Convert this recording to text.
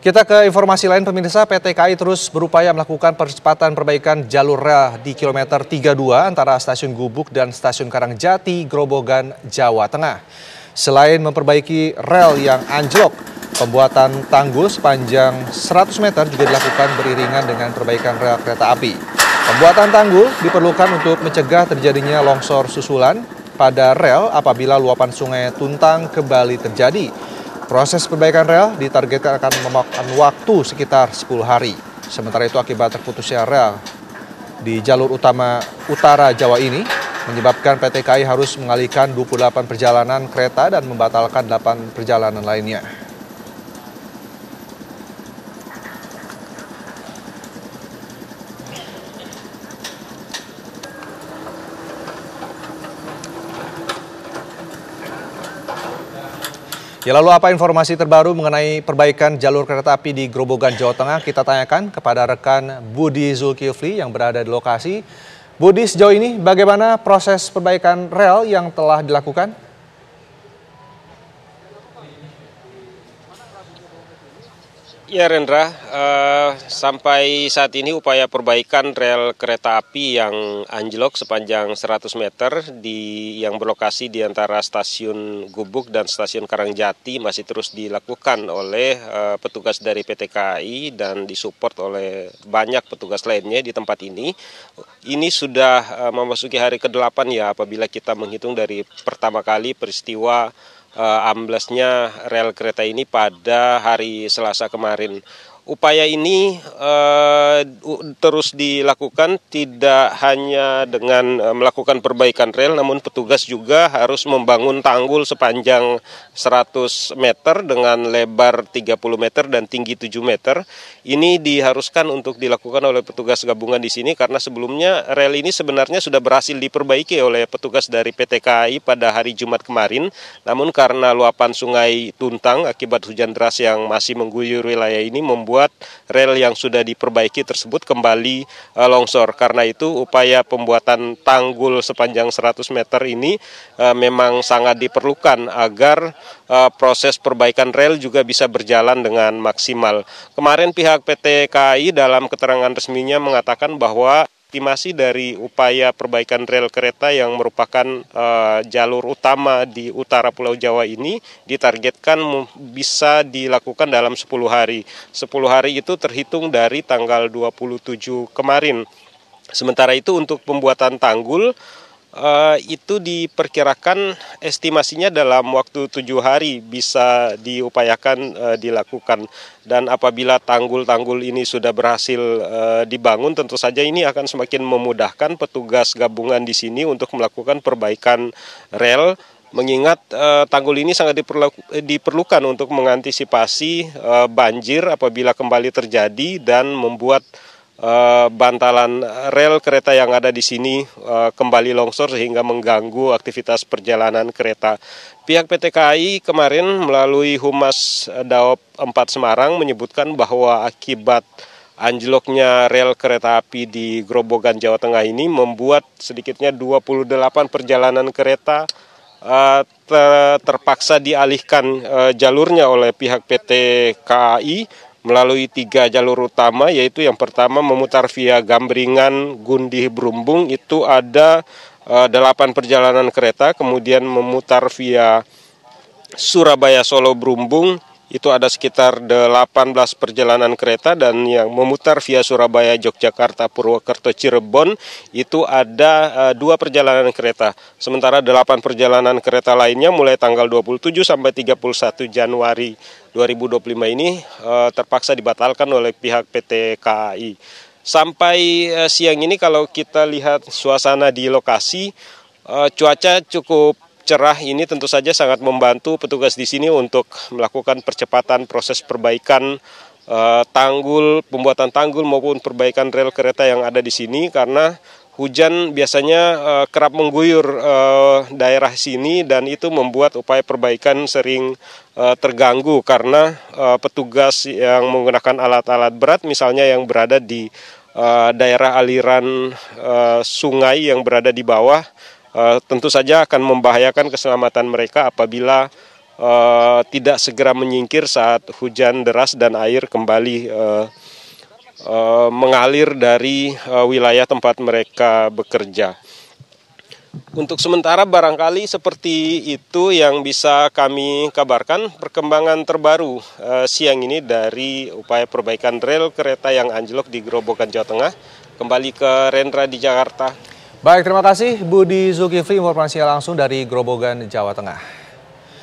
Kita ke informasi lain, pemirsa. PT KAI terus berupaya melakukan percepatan perbaikan jalur rel di kilometer 32 antara stasiun Gubuk dan stasiun Karangjati, Grobogan, Jawa Tengah. Selain memperbaiki rel yang anjlok, pembuatan tanggul sepanjang 100 meter juga dilakukan beriringan dengan perbaikan rel kereta api. Pembuatan tanggul diperlukan untuk mencegah terjadinya longsor susulan pada rel apabila luapan sungai Tuntang kembali terjadi. Proses perbaikan rel ditargetkan akan memakan waktu sekitar 10 hari. Sementara itu akibat terputusnya rel di jalur utama utara Jawa ini menyebabkan PT KAI harus mengalihkan 28 perjalanan kereta dan membatalkan 8 perjalanan lainnya. Ya, lalu apa informasi terbaru mengenai perbaikan jalur kereta api di Grobogan, Jawa Tengah? Kita tanyakan kepada rekan Budi Zulkifli yang berada di lokasi. Budi, sejauh ini bagaimana proses perbaikan rel yang telah dilakukan? Ya Rendra, sampai saat ini upaya perbaikan rel kereta api yang anjlok sepanjang 100 meter yang berlokasi di antara stasiun Gubuk dan stasiun Karangjati masih terus dilakukan oleh petugas dari PT KAI dan disupport oleh banyak petugas lainnya di tempat ini. Ini sudah memasuki hari ke-8 ya apabila kita menghitung dari pertama kali peristiwa amblesnya rel kereta ini pada hari Selasa kemarin. Upaya ini terus dilakukan tidak hanya dengan melakukan perbaikan rel, namun petugas juga harus membangun tanggul sepanjang 100 meter dengan lebar 30 meter dan tinggi 7 meter. Ini diharuskan untuk dilakukan oleh petugas gabungan di sini karena sebelumnya rel ini sebenarnya sudah berhasil diperbaiki oleh petugas dari PT KAI pada hari Jumat kemarin. Namun karena luapan sungai Tuntang akibat hujan deras yang masih mengguyur wilayah ini membuat rel yang sudah diperbaiki tersebut kembali longsor. Karena itu upaya pembuatan tanggul sepanjang 100 meter ini memang sangat diperlukan agar proses perbaikan rel juga bisa berjalan dengan maksimal. Kemarin pihak PT KAI dalam keterangan resminya mengatakan bahwa estimasi dari upaya perbaikan rel kereta yang merupakan jalur utama di utara Pulau Jawa ini ditargetkan bisa dilakukan dalam 10 hari. 10 hari itu terhitung dari tanggal 27 kemarin. Sementara itu untuk pembuatan tanggul itu diperkirakan estimasinya dalam waktu 7 hari bisa diupayakan dilakukan. Dan apabila tanggul-tanggul ini sudah berhasil dibangun, tentu saja ini akan semakin memudahkan petugas gabungan di sini untuk melakukan perbaikan rel. Mengingat tanggul ini sangat diperlukan untuk mengantisipasi banjir apabila kembali terjadi dan membuat bantalan rel kereta yang ada di sini kembali longsor sehingga mengganggu aktivitas perjalanan kereta. Pihak PT KAI kemarin melalui Humas Daop 4 Semarang menyebutkan bahwa akibat anjloknya rel kereta api di Grobogan, Jawa Tengah ini membuat sedikitnya 28 perjalanan kereta terpaksa dialihkan jalurnya oleh pihak PT KAI melalui 3 jalur utama, yaitu yang pertama memutar via Gambringan, Gundih, Brumbung, itu ada 8 perjalanan kereta, kemudian memutar via Surabaya, Solo, Brumbung, itu ada sekitar 18 perjalanan kereta, dan yang memutar via Surabaya, Yogyakarta, Purwokerto, Cirebon itu ada 2 perjalanan kereta. Sementara 8 perjalanan kereta lainnya mulai tanggal 27 sampai 31 Januari 2025 ini terpaksa dibatalkan oleh pihak PT KAI. Sampai siang ini kalau kita lihat suasana di lokasi, cuaca cukup cerah. Ini tentu saja sangat membantu petugas di sini untuk melakukan percepatan proses perbaikan tanggul, pembuatan tanggul maupun perbaikan rel kereta yang ada di sini, karena hujan biasanya kerap mengguyur daerah sini dan itu membuat upaya perbaikan sering terganggu karena petugas yang menggunakan alat-alat berat misalnya yang berada di daerah aliran sungai yang berada di bawah tentu saja akan membahayakan keselamatan mereka apabila tidak segera menyingkir saat hujan deras dan air kembali mengalir dari wilayah tempat mereka bekerja. Untuk sementara barangkali seperti itu yang bisa kami kabarkan. Perkembangan terbaru siang ini dari upaya perbaikan rel kereta yang anjlok di Grobogan, Jawa Tengah. Kembali ke Rendra di Jakarta. Baik, terima kasih Budi Zulkifli, informasinya langsung dari Grobogan, Jawa Tengah.